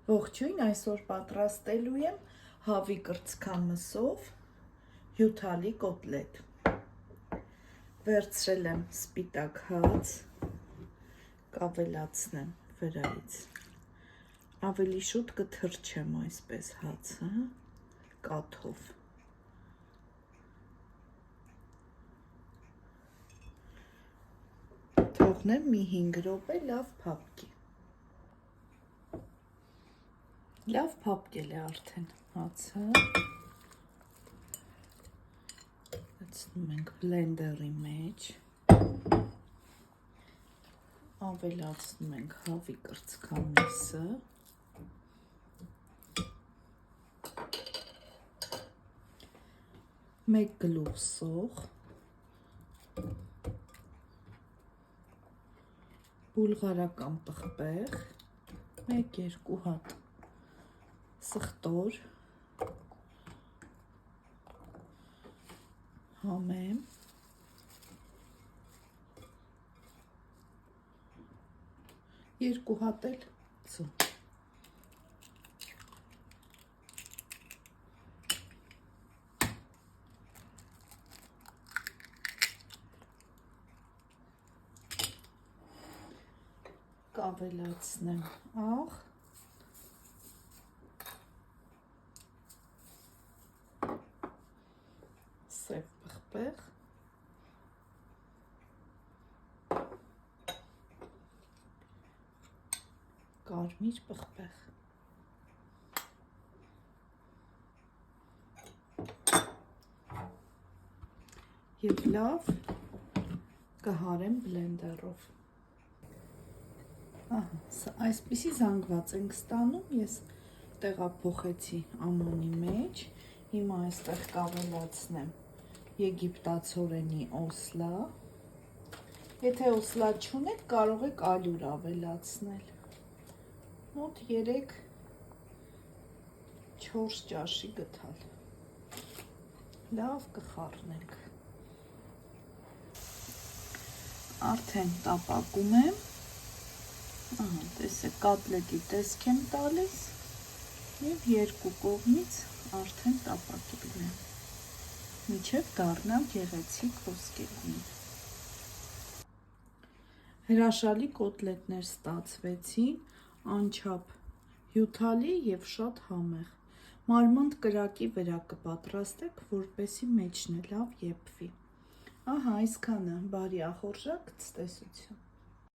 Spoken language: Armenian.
Ողջույն, այսօր պատրաստելու եմ հավի կրծքամսով հյութալի կոտլետ։ Վերցրել եմ սպիտակ հաց, կավելացնեմ վրայից։ Ավելի շուտ կթրջեմ այսպես հացը կաթով։ Թողնեմ մի 5 րոպե լավ փափկի։ Լավ փափկել է արդեն հացը։ Լցնում ենք բլենդերի մեջ։ Ավելացնում ենք հավի կրծքամիսը։ Մեկ գլուխ սոխ։ Բուլղարական պղպեղ, 1-2 հատ սխտոր, համեմ, երկու հատ էլ ծու։ Կավելացնեմ աղ, սև պղպեղ, կարմիր պղպեղ, և լավ կհարեմ բլենդերով։ Այսպիսի զանգված ենք ստանում, ես տեղափոխեցի ամոնի մեջ, հիմա այստեղ կավելացնեմ եգիպտացորենի օսլա, եթե օսլա չունեք, կարող եք ալյուր ավելացնել, մոտ 3-4 ճաշի գթալ, լավ կխառնենք, արդեն տապակում եմ, տեսեք կոտլետի տեսք եմ տալիս և երկու կողմից արդեն տապակել եմ, մինչև դառնա գեղեցիկ ոսկեգույն։ Հրաշալի կոտլետներ ստացվեցին, անչափ հյութալի և շատ համեղ։ Մարմանդ կրակի վրա կպատրաստեք, որպեսզի մեջն է լավ եփվի։ Ահա այսքանը, բարի ախորժակ, ցտեսություն։